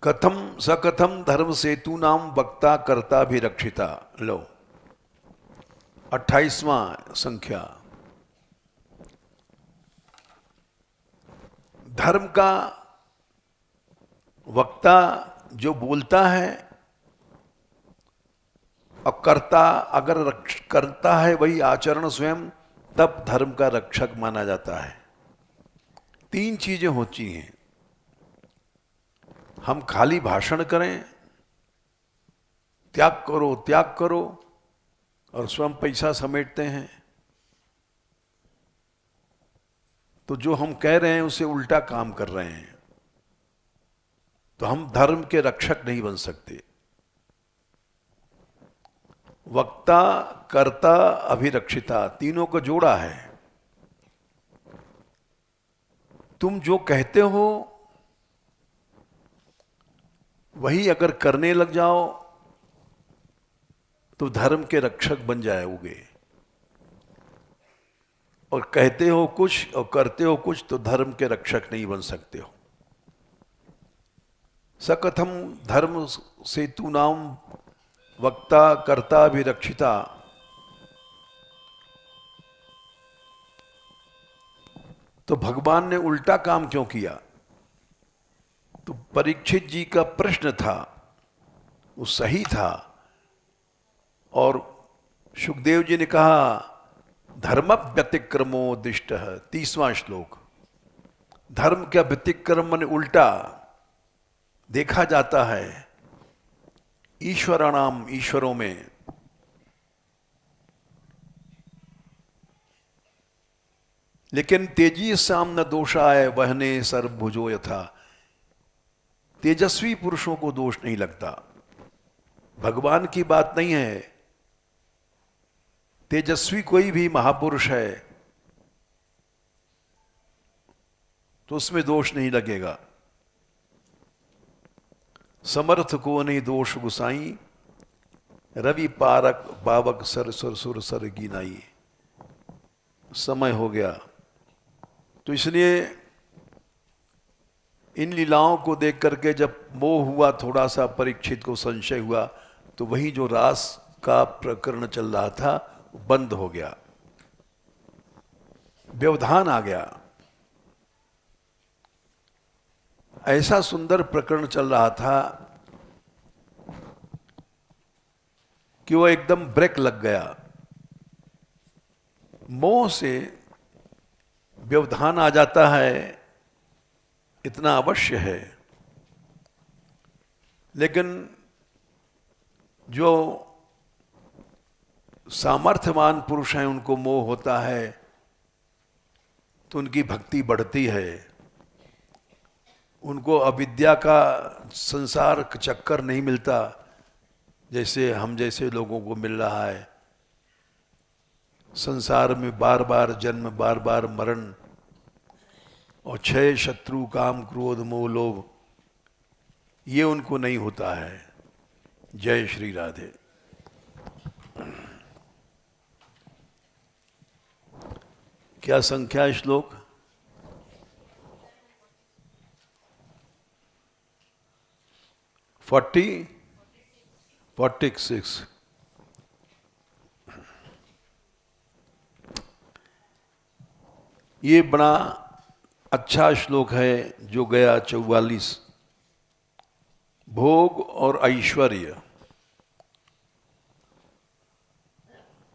कथम सकथम धर्म सेतु नाम वक्ता कर्ता भी रक्षिता। लो 28वां संख्या। धर्म का वक्ता जो बोलता है और कर्ता अगर करता है वही आचरण स्वयं, तब धर्म का रक्षक माना जाता है। 3 चीजें होती हैं। हम खाली भाषण करें, त्याग करो त्याग करो, और स्वयं पैसा समेटते हैं, तो जो हम कह रहे हैं उसे उल्टा काम कर रहे हैं। तो हम धर्म के रक्षक नहीं बन सकते। वक्ता कर्ता अभिरक्षिता, तीनों को जोड़ा है। तुम जो कहते हो वही अगर करने लग जाओ तो धर्म के रक्षक बन जाओगे, और कहते हो कुछ और करते हो कुछ तो धर्म के रक्षक नहीं बन सकते हो। सकथम धर्म सेतु नाम वक्ता कर्ता भी रक्षिता। तो भगवान ने उल्टा काम क्यों किया? तो परीक्षित जी का प्रश्न था, वो सही था, और सुखदेव जी ने कहा धर्म व्यतिक्रमो दिष्ट। 30वां श्लोक। धर्म का व्यतिक्रम माने उल्टा देखा जाता है ईश्वराणाम, ईश्वरों में। लेकिन तेजी साम न दोषाय वहने सर्वभुजो यथा। तेजस्वी पुरुषों को दोष नहीं लगता। भगवान की बात नहीं है, तेजस्वी कोई भी महापुरुष है तो उसमें दोष नहीं लगेगा। समर्थ को नहीं दोष गुसाई, रवि पारक बाबक सर सुर सुर सर गिनाई। समय हो गया, तो इसलिए इन लीलाओं को देख करके जब मोह हुआ, थोड़ा सा परीक्षित को संशय हुआ, तो वही जो रास का प्रकरण चल रहा था बंद हो गया, व्यवधान आ गया। ऐसा सुंदर प्रकरण चल रहा था कि वो एकदम ब्रेक लग गया। मोह से व्यवधान आ जाता है, इतना अवश्य है, लेकिन जो सामर्थ्यवान पुरुष हैं उनको मोह होता है तो उनकी भक्ति बढ़ती है, उनको अविद्या का संसार का चक्कर नहीं मिलता जैसे हम जैसे लोगों को मिल रहा है। संसार में बार बार जन्म, बार बार मरण और क्षय, शत्रु, काम, क्रोध, मोह, लोभ, ये उनको नहीं होता है। जय श्री राधे। क्या संख्या है श्लोक? 46। ये बड़ा अच्छा श्लोक है जो गया 44। भोग और ऐश्वर्य,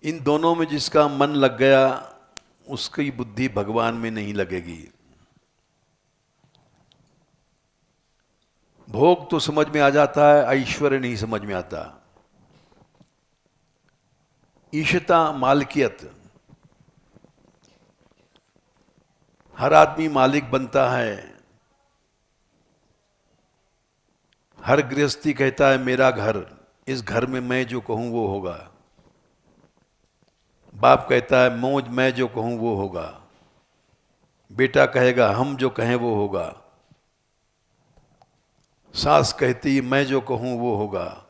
इन दोनों में जिसका मन लग गया उसकी बुद्धि भगवान में नहीं लगेगी। भोग तो समझ में आ जाता है, ऐश्वर्य नहीं समझ में आता। ईशता, मालिकियत, हर आदमी मालिक बनता है। हर गृहस्थी कहता है मेरा घर, इस घर में मैं जो कहूं वो होगा। बाप कहता है मौज, मैं जो कहूं वो होगा। बेटा कहेगा हम जो कहें वो होगा। सास कहती मैं जो कहूं वो होगा।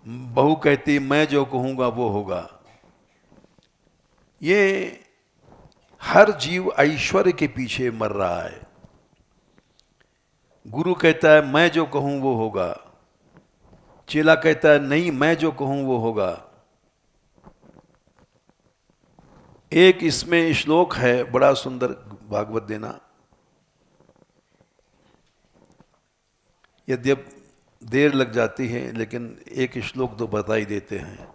बहू कहती मैं जो कहूंगा वो होगा। ये हर जीव ऐश्वर्य के पीछे मर रहा है। गुरु कहता है मैं जो कहूं वो होगा। चेला कहता है नहीं मैं जो कहूं वो होगा। एक इसमें श्लोक है बड़ा सुंदर, भागवत देना, यद्यप देर लग जाती है लेकिन एक श्लोक तो बता ही देते हैं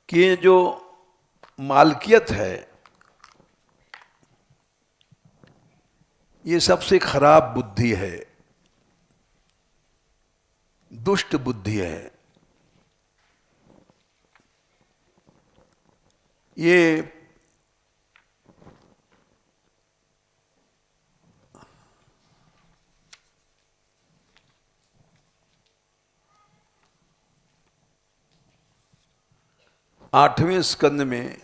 कि ये जो मालकियत है ये सबसे खराब बुद्धि है, दुष्ट बुद्धि है। ये आठवें स्कंद में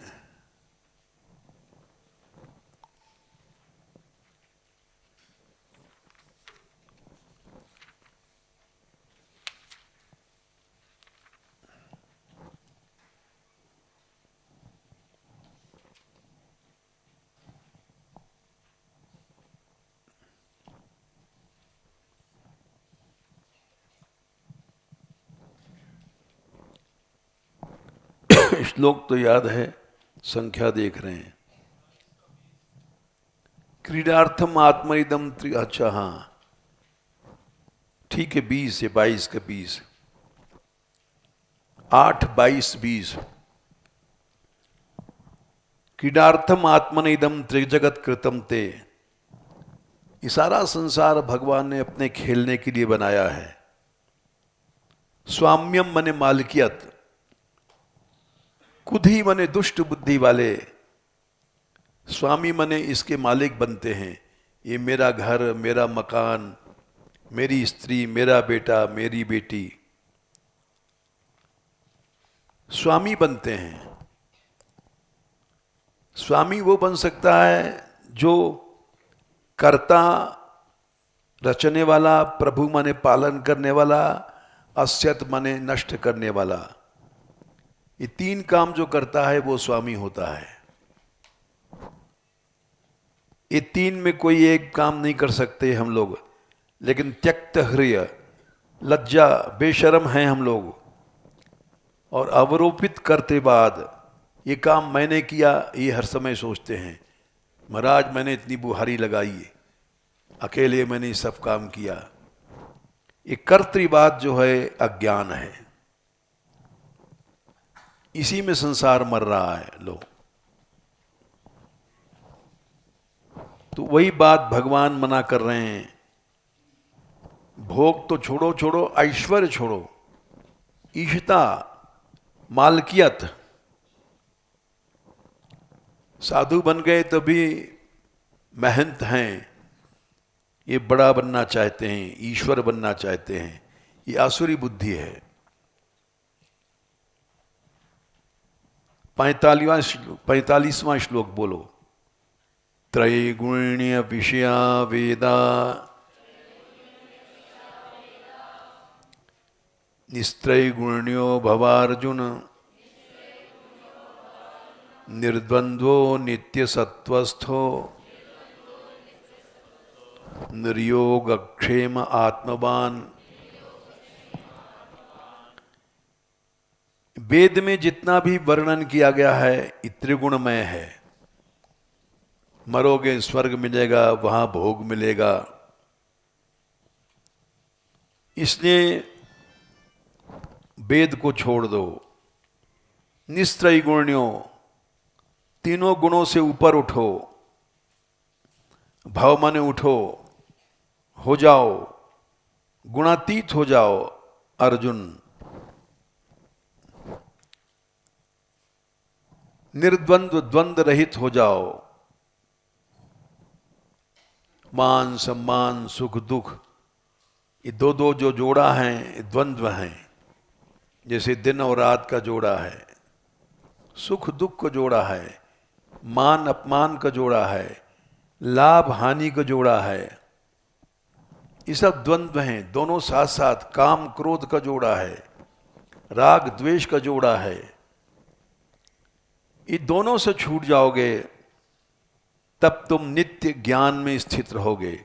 श्लोक तो याद है, संख्या देख रहे हैं। क्रीडार्थम आत्मनिदम अच्छा हाँ ठीक है, 20 है, 22 का 20, 8, 22, 20। क्रीडार्थम आत्मनिदम त्रिजगत कृतम ते, ये सारा संसार भगवान ने अपने खेलने के लिए बनाया है। स्वाम्यम मने मालिकियत, खुद ही मने दुष्ट बुद्धि वाले, स्वामी मने इसके मालिक बनते हैं। ये मेरा घर, मेरा मकान, मेरी स्त्री, मेरा बेटा, मेरी बेटी, स्वामी बनते हैं। स्वामी वो बन सकता है जो कर्ता रचने वाला, प्रभु माने पालन करने वाला, अस्यत माने नष्ट करने वाला। ये तीन काम जो करता है वो स्वामी होता है। ये तीन में कोई एक काम नहीं कर सकते हम लोग। लेकिन त्यक्त हृदय, लज्जा, बेशर्म हैं हम लोग, और अवरोपित करते बाद ये काम मैंने किया, ये हर समय सोचते हैं महाराज मैंने इतनी बुहारी लगाई, अकेले मैंने सब काम किया। ये कर्तृवाद जो है अज्ञान है, इसी में संसार मर रहा है लोग। तो वही बात भगवान मना कर रहे हैं, भोग तो छोड़ो छोड़ो, ऐश्वर्य छोड़ो, ईशता, मालकियत। साधु बन गए तो भी महंत हैं, ये बड़ा बनना चाहते हैं, ईश्वर बनना चाहते हैं, ये आसुरी बुद्धि है। 45वां श्लोक बोलो। त्रैगुण्य विषया वेदा निस्त्रैगुण्यो भवार्जुन निर्द्वंद्वो नित्य सत्वस्थो निर्योगक्षेम आत्मवान। वेद में जितना भी वर्णन किया गया है त्रिगुणमय है। मरोगे स्वर्ग मिलेगा, वहां भोग मिलेगा। इसलिए वेद को छोड़ दो। निस्त्रैगुण्यो, तीनों गुणों से ऊपर उठो, भाव माने उठो, हो जाओ, गुणातीत हो जाओ अर्जुन। निर्द्वंद्व, द्वंद्व रहित हो जाओ। मान सम्मान, सुख दुख, ये दो दो जो जोड़ा है द्वंद्व हैं। जैसे दिन और रात का जोड़ा है, सुख दुख का जोड़ा है, मान अपमान का जोड़ा है, लाभ हानि का जोड़ा है। ये सब द्वंद्व हैं, दोनों साथ साथ। काम क्रोध का जोड़ा है, राग द्वेष का जोड़ा है। ये दोनों से छूट जाओगे तब तुम नित्य ज्ञान में स्थित रहोगे।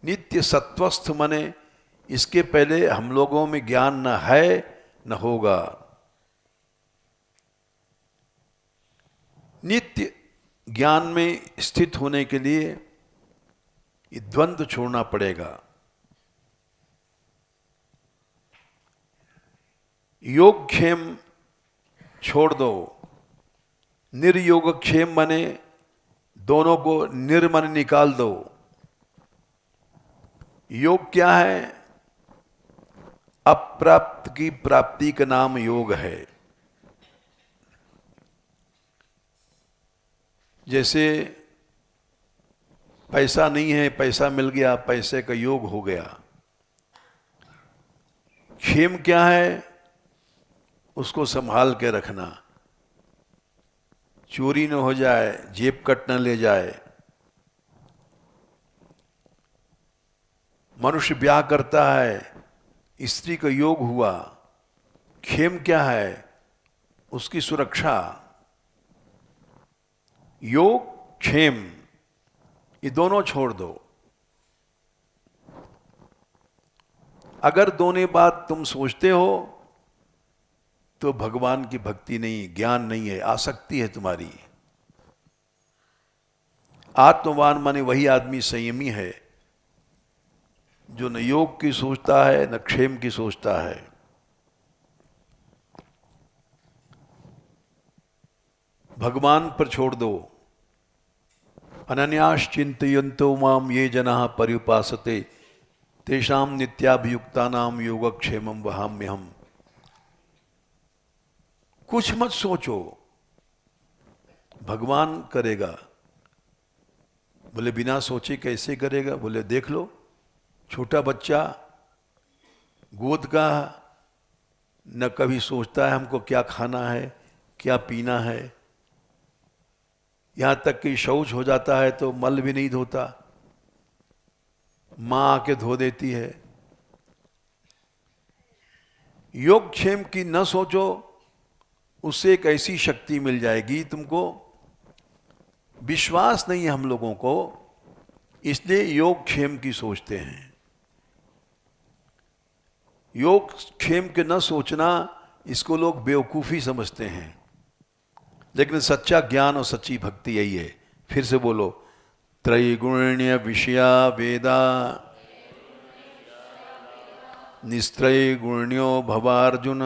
नित्य सत्वस्थ मने इसके पहले हम लोगों में ज्ञान न है न होगा। नित्य ज्ञान में स्थित होने के लिए ये द्वंद्व छोड़ना पड़ेगा। योगक्षेम छोड़ दो। निर्योगक्षेम मने दोनों को निर्मन निकाल दो। योग क्या है? अप्राप्त की प्राप्ति का नाम योग है। जैसे पैसा नहीं है, पैसा मिल गया, पैसे का योग हो गया। क्षेम क्या है? उसको संभाल के रखना, चोरी न हो जाए, जेब कट न ले जाए। मनुष्य ब्याह करता है, स्त्री का योग हुआ। क्षेम क्या है? उसकी सुरक्षा। योग क्षेम, ये दोनों छोड़ दो। अगर दोनों बात तुम सोचते हो तो भगवान की भक्ति नहीं, ज्ञान नहीं है, आसक्ति है तुम्हारी। आत्मवान माने वही आदमी संयमी है जो न योग की सोचता है न क्षेम की सोचता है। भगवान पर छोड़ दो। अनन्यास चिंतयन्तो माम ये जनाः पर्युपासते तेषां नित्याभियुक्तानां योगक्षेमं वहाम्यहम्। कुछ मत सोचो, भगवान करेगा। बोले बिना सोचे कैसे करेगा? बोले देख लो, छोटा बच्चा गोद का न कभी सोचता है हमको क्या खाना है, क्या पीना है। यहां तक कि शौच हो जाता है तो मल भी नहीं धोता। मां आके धो देती है। योगक्षेम की न सोचो, उससे एक ऐसी शक्ति मिल जाएगी तुमको। विश्वास नहीं है हम लोगों को, इसलिए योगक्षेम की सोचते हैं। योगक्षेम के न सोचना, इसको लोग बेवकूफ़ी समझते हैं। लेकिन सच्चा ज्ञान और सच्ची भक्ति यही है। फिर से बोलो, त्रैगुण्य विषया वेदा निस्त्रैगुण्यो भवार्जुन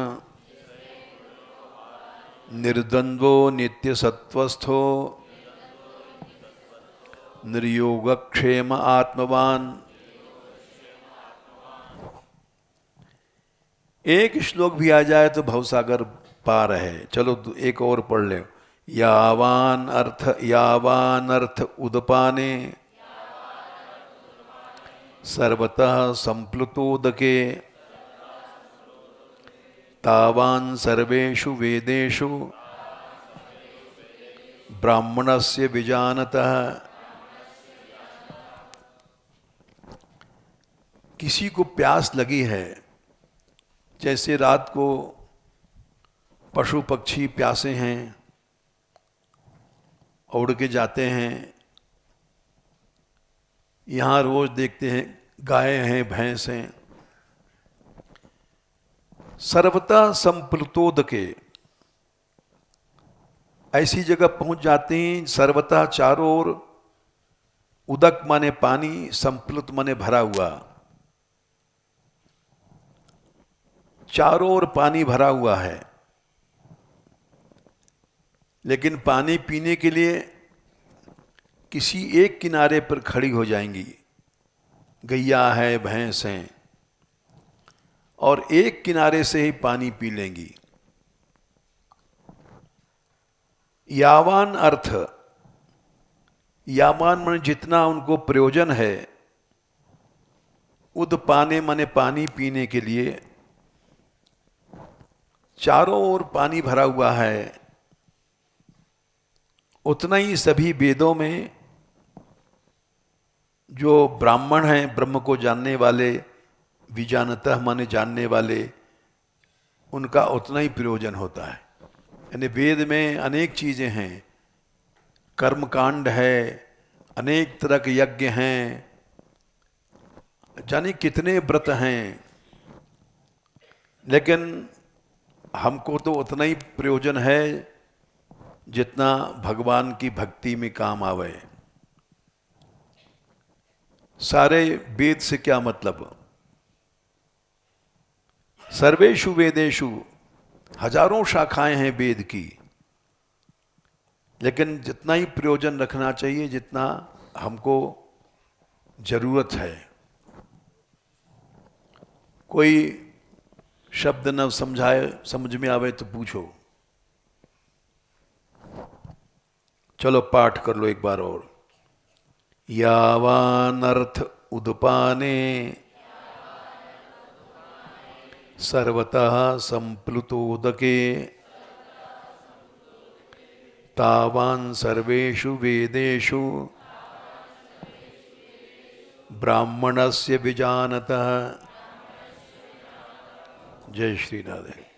निर्द्वंद्वो नित्य सत्वस्थो निर्योगक्षेम आत्मवान। एक श्लोक भी आ जाए तो भवसागर पार है। चलो एक और पढ़ ले। यावान अर्थ उदपाने सर्वतः संप्लुतोदके तावान सर्वेषु वेदेषु ब्राह्मणस्य विजानतः। किसी को प्यास लगी है, जैसे रात को पशु पक्षी प्यासे हैं, उड़ के जाते हैं। यहाँ रोज देखते हैं गाय हैं, भैंस हैं। सर्वतः संप्लुतोदके, ऐसी जगह पहुंच जाते हैं सर्वतः चारों ओर। उदक माने पानी, संप्लुत माने भरा हुआ। चारों ओर पानी भरा हुआ है, लेकिन पानी पीने के लिए किसी एक किनारे पर खड़ी हो जाएंगी। गैया है, भैंस हैं, और एक किनारे से ही पानी पी लेंगी। यावान अर्थ, यावान माने जितना उनको प्रयोजन है। उद पाने माने पानी पीने के लिए। चारों ओर पानी भरा हुआ है, उतना ही सभी वेदों में जो ब्राह्मण हैं, ब्रह्म को जानने वाले, विजानतः माने जानने वाले, उनका उतना ही प्रयोजन होता है। यानी वेद में अनेक चीजें हैं, कर्मकांड है, अनेक तरह के यज्ञ हैं, जाने कितने व्रत हैं। लेकिन हमको तो उतना ही प्रयोजन है जितना भगवान की भक्ति में काम आवे। सारे वेद से क्या मतलब? सर्वेषु वेदेषु, हजारों शाखाएं हैं वेद की, लेकिन जितना ही प्रयोजन रखना चाहिए जितना हमको जरूरत है। कोई शब्द न समझाए, समझ में आवे तो पूछो। चलो पाठ कर लो एक बार और। यावान अर्थ उदपाने सर्वतः संप्लुतोदके तावान सर्वेषु वेदेषु ब्राह्मणस्य विजानतः। जय श्री राधे।